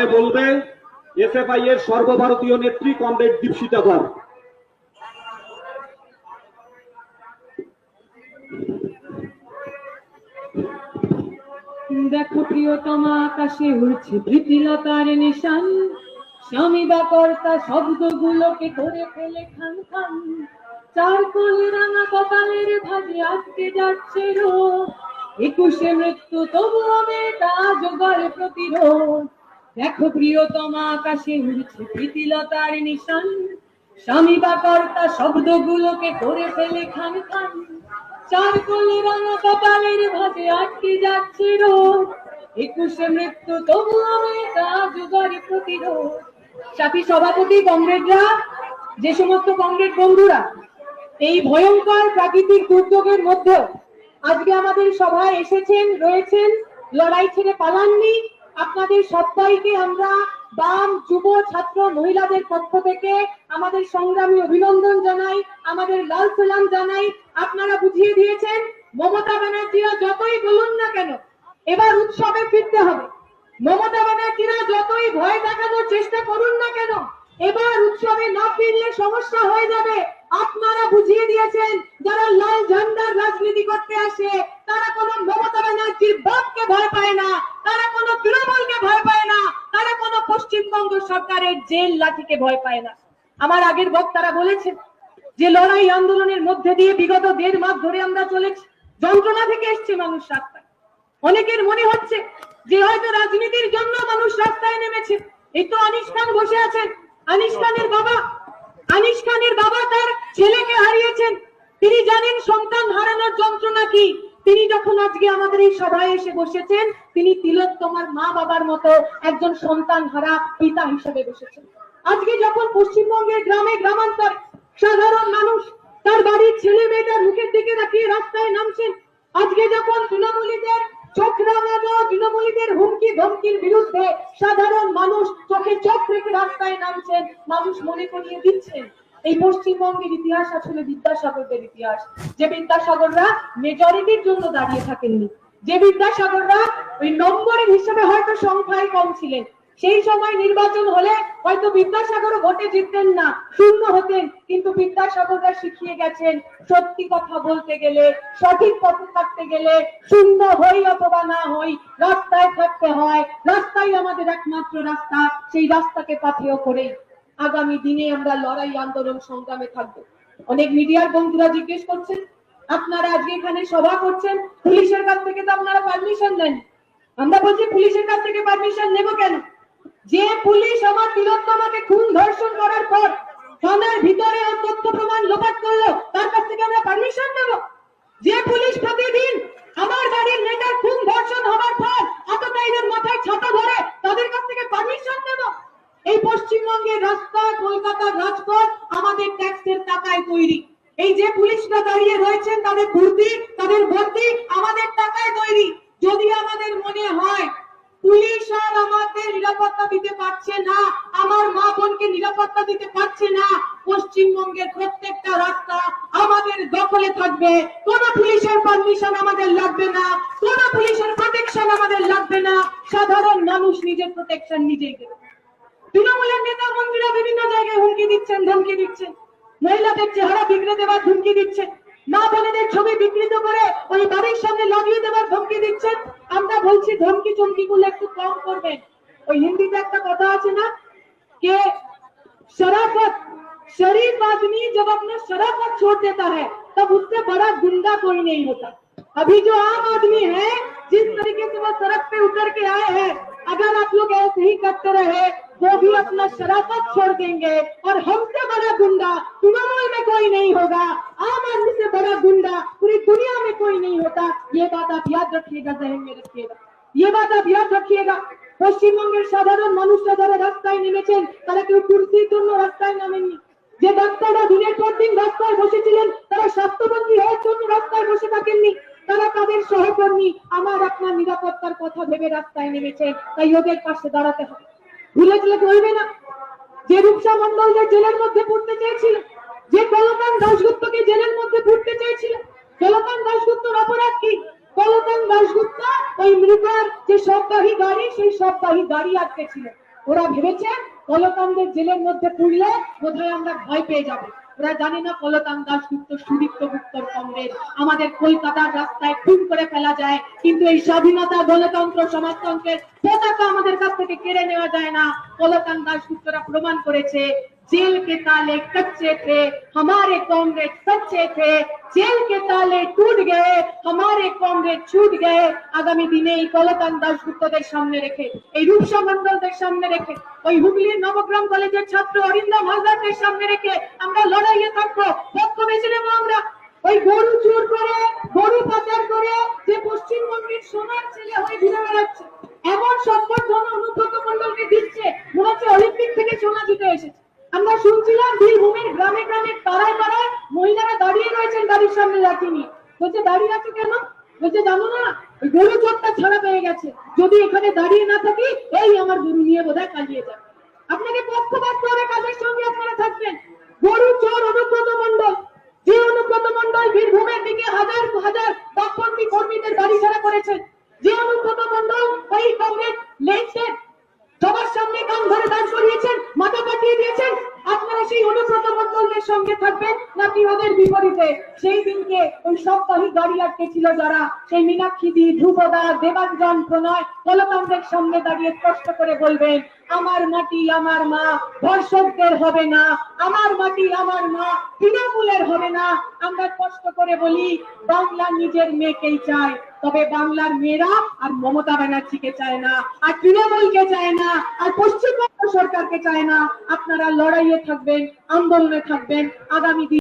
পরে বলবে এসএফআই এর সর্বভারতীয় নেত্রী কমরেড দীপশিতা ধর। দেখো প্রিয়তমা আকাশে উড়ছে প্রীতিলতার নিশান, স্বামী বা কর্তা শব্দগুলোকে করে ফেলে খান খান। চার কোলে রাঙা কপালের ভাজে আজকে যাচ্ছে রোদ, 21শে মৃত্যু তবুও মেয়েটা জোগাড় প্রতিরোধ। দেখো প্রিয়তমা আকাশে উড়ছে প্রীতিলতার নিশান, স্বামী বা কর্তা শব্দগুলোকে করে ফেলে খান খান। চার কোলে রাঙা কপালের ভাজে আটকে যাচ্ছে রোদ, 21শে মৃত্যু তবুও মেয়েটা জোগাড় প্রতিরোধ। সাথী সভাপতি, কমরেডরা, যে সমস্ত কমরেড বন্ধুরা এই ভয়ঙ্কর প্রাকৃতিক দুর্যোগের মধ্যে আজকে আমাদের সভায় এসেছেন, রয়েছেন, লড়াই ছেড়ে পালাননি, আপনাদের সবাইকে আমরা বাম, যুব, ছাত্র, মহিলাদের পক্ষ থেকে আমাদের সংগ্রামী অভিনন্দন জানাই, আমাদের লাল সালাম জানাই। আপনারা বুঝিয়ে দিয়েছেন মমতা ব্যানার্জিরা যতই বলুন না কেন এবার উৎসবে ফিরতে হবে। মমতা ব্যানার্জিরা যতই ভয় দেখানোর চেষ্টা করুন না কেন এবার উৎসবে না ফিরলে সমস্যা হয়ে যাবে। আপনারা বুঝিয়ে দিয়েছেন যারা লাল ঝান্ডার রাজনীতি করতে আসে তারা কোনো মমতা ব্যানার্জির বাপকে ভয় পায় না, তারা কোনো তৃণমূলকে ভয় পায় না, তারা কোনো পশ্চিমবঙ্গ সরকারের জেল লাঠিকে ভয় পায় না। আমার আগের বক্তারা বলেছেন যে লড়াই আন্দোলনের মধ্যে দিয়ে বিগত 1.5 মাস ধরে আমরা চলেছি, যন্ত্রণা থেকে এসছে মানুষ রাস্তায়। অনেকের মনে হচ্ছে যে হয়তো রাজনীতির জন্য মানুষ রাস্তায় নেমেছে। এই তো আনিস খান বসে আছেন, আনিস খানের বাবা তার ছেলেকে হারিয়েছেন, তিনি জানেন সন্তান হারানোর যন্ত্রণা কি। তিনি যখন আজকে আমাদের এই সভায় এসে বসেছেন তিনি তিলোত্তমার মা বাবার মতো একজন সন্তান হারা পিতা হিসেবে বসেছেন। আজকে যখন পশ্চিমবঙ্গের গ্রামে গ্রামান্তরে সাধারণ মানুষ তার বাড়ির ছেলে মেয়েটার মুখের দিকে তাকিয়ে রাস্তায় নামছেন, আজকে যখন তৃণমূলীদের চোখ রাঙানো, তৃণমূলীদের হুমকি ধমকির বিরুদ্ধে সাধারণ মানুষ চোখে চোখ রেখে রাস্তায় নামছেন, মানুষ মনে করিয়ে দিচ্ছেন এই পশ্চিমবঙ্গের ইতিহাস আসলে বিদ্যাসাগরদের ইতিহাস। যে বিদ্যাসাগররা মেজরিটির জন্য দাঁড়িয়ে থাকেননি, যে বিদ্যাসাগররা ওই নম্বরের হিসেবে হয়তো সংখ্যায় কম ছিলেন, সেই সময় নির্বাচন হলে হয়তো বিদ্যাসাগর ভোটে জিততেন না, শূন্য হতেন, কিন্তু বিদ্যাসাগররা শিখিয়ে গেছেন সত্যি কথা বলতে গেলে, সঠিক পথে থাকতে গেলে শূন্য হই অথবা না হই রাস্তায় থাকতে হয়। রাস্তাই আমাদের একমাত্র রাস্তা, সেই রাস্তাকে পাথেয় করেই আগামী দিনে আমরা লড়াই আন্দোলন সংগ্রামে থাকবো। অনেক মিডিয়ার বন্ধুরা জিজ্ঞেস করছেন আপনারা আজকে এখানে সভা করছেন, পুলিশের কাছ থেকে তো আপনারা পারমিশন নেন। আমরা বলছি পুলিশের কাছ থেকে পারমিশন নেব কেন? যে পুলিশ আমার তিলোত্তমাকে খুন ধর্ষণ করার পর থানার ভিতরে তথ্য প্রমাণ লোপাট করলো তার কাছ থেকে আমরা পারমিশন নেব? যে পুলিশ প্রতিদিন আমার বাড়ির মেয়েটার খুন ধর্ষণ হওয়ার পর আততায়ীদের মাথায় ছাতা ধরে তাদের কাছ থেকে পারমিশন নেব? এই পশ্চিমবঙ্গের রাস্তা, কলকাতার রাজপথ আমাদের ট্যাক্সের টাকায় তৈরি। এই যে পুলিশরা দাঁড়িয়ে রয়েছেন তাদের ভর্তি, তাদের ভর্তি আমাদের টাকায় তৈরি। যদি আমাদের মনে হয় পুলিশ আর আমাদের নিরাপত্তা দিতে পারছে না, আমার মা বোনকে নিরাপত্তা দিতে পারছে না, পশ্চিমবঙ্গের প্রত্যেকটা রাস্তা আমাদের দখলে থাকবে, কোন পুলিশের পারমিশন আমাদের লাগবে না, কোন পুলিশের প্রোটেকশন আমাদের লাগবে না, সাধারণ মানুষ নিজের প্রোটেকশন নিজেই দেবে। তৃণমূলের নেতা মন্ত্রীরা বিভিন্ন জায়গায় হুমকি দিচ্ছেন, ধমকি দিচ্ছেন, মহিলাদের চেহারা বিগড়ে দেওয়ার হুমকি দিচ্ছেন, মা বোনেদের ছবি বিকৃত করে ওই বাড়ির সামনে লাগিয়ে দেওয়ার ধমকি দিচ্ছেন। আমরা বলছি ধমকি চমকি গুলো একটু কম করবেন। ওই হিন্দিতে একটা কথা আছে না कि शराफत, शरीफ आदमी जब अपना शराफत छोड़ देता है तब उससे बड़ा गुंडा कोई नहीं होता। अभी जो आम आदमी है जिस तरीके से वो सड़क पे उतर के आए हैं, अगर आप लोग ऐसे ही करते रहे वो भी अपना शराफत छोड़ देंगे और हमसे बड़ा गुंडा तृणमूल में कोई नहीं होगा, आम आदमी से बड़ा गुंडा पूरी दुनिया में कोई नहीं होता। ये बात आप याद रखिएगा, जहन में रखिएगा, ये बात आप याद रखिएगा। পশ্চিমবঙ্গের সাধারণ মানুষরা যারা রাস্তায় নেমেছেন তারা কেউ কুর্সির জন্য রাস্তায় নামেননি। যে ডাক্তাররা দিনের পর দিন রাস্তায় বসেছিলেন তারা স্বাস্থ্যমন্ত্রী হওয়ার জন্য রাস্তায় বসে থাকেননি, তারা তাদের সহকর্মী আমার আপনার নিরাপত্তার কথা ভেবে রাস্তায় নেমেছেন। তাই ওদের পাশে দাঁড়াতে হবে, ভুলে গেলে চলবে না। যে রূপসা মন্ডলদের জেলের মধ্যে পড়তে চেয়েছিল, যে কলকান দাশগুপ্তকে জেলের মধ্যে পড়তে চেয়েছিল, কলকান দাশগুপ্তর অপরাধ কি? কলকান দাশগুপ্ত ওই মৃতার যে সববাহী গাড়ি সেই সববাহী গাড়ি আটকে ছিল। ওরা ভেবেছে কলকান্দের জেলের মধ্যে পুরলে বোধহয় আমরা ভয় পেয়ে যাব। ওরা জানে না কলকান দাশগুপ্ত সুদীপ্ত গুপ্তর কমরেড। আমাদের কলকাতার রাস্তায় খুন করে ফেলা যায়, কিন্তু এই স্বাধীনতা, গণতন্ত্র, সমাজতন্ত্রের পতাকা আমাদের কাছ থেকে কেড়ে নেওয়া যায় না। কলকান দাশগুপ্তরা প্রমাণ করেছে, जेल के ताले कच्चे थे, हमारे कॉमरेड सच्चे थे। जेल के ताले टूट गए, हमारे कॉमरेड छूट गए। आगामी दिने এই কলকান দাশগুপ্তদের সামনে রেখে, এই রূপসা মণ্ডলদের সামনে রেখে, ওই হুগলির নবগ্রাম কলেজের ছাত্র অরিন্দম হালদারদের সামনে রেখে আমরা লড়াইয়ে থাকবো। পক্ষ বেছে নেবো আমরা। ওই গরু চুর করে, গরু পাচার করে যে পশ্চিমবঙ্গের সোনার ছেলে হয়ে ঘুরে বেড়াচ্ছে, এমন সম্বর্ধনা অনুব্রত মণ্ডলকে দিচ্ছে মনে হচ্ছে অলিম্পিক থেকে সোনা জিতে এসেছে। আমরা শুনছিলাম বীরভূমের গ্রামে গ্রামে পাড়ায় পাড়ায় মহিলারা দাঁড়িয়ে রয়েছেন গাড়ির সামনে রাখিনি। বলছে দাঁড়িয়ে আছে কেন? বলছে জানো না, ওই গরু চোরটা ছাড়া পেয়ে গেছে, যদি এখানে দাঁড়িয়ে না থাকি এই আমার গরু নিয়ে বোধহয় পালিয়ে যাবে। আপনাকে পক্ষপাত করে কাদের সঙ্গে আপনারা থাকবেন? গরু চোর অনুব্রত মণ্ডল, যে অনুব্রত মণ্ডল বীরভূমের দিকে হাজার হাজার বামপন্থী কর্মীদের গাড়ি ছাড়া করেছেন, যে অনুব্রত মণ্ডল ওই কংগ্রেস লেন্সের সবার সামনে কান ধরে দাঁড় করিয়েছেন, মাথা কাটিয়ে দিয়েছেন, আপনারা সেই অনুব্রত মণ্ডলের সঙ্গে থাকবেন নাকি ওদের বিপরীতে? সেই দিনকে ওই সপ্তাহে গাড়ি আটকে ছিল যারা, সেই মীনাক্ষী, ধ্রুবদা, দেবাঞ্জন, প্রণয় কলকান্দের সামনে দাঁড়িয়ে স্পষ্ট করে বলবেন, আমার মাটি আমার মা ধর্ষকদের হবে না, আমার মাটি আমার মা তৃণমূলের হবে না। আমরা স্পষ্ট করে বলি, বাংলা নিজের মেয়েকেই চায়, তবে বাংলার মেয়েরা আর মমতা ব্যানার্জিকে চায় না, আর তৃণমূলকে চায় না, আর পশ্চিমবঙ্গ সরকারকে চায় না। আপনারা লড়াইয়ে থাকবেন, আন্দোলনে থাকবেন। আগামী দিন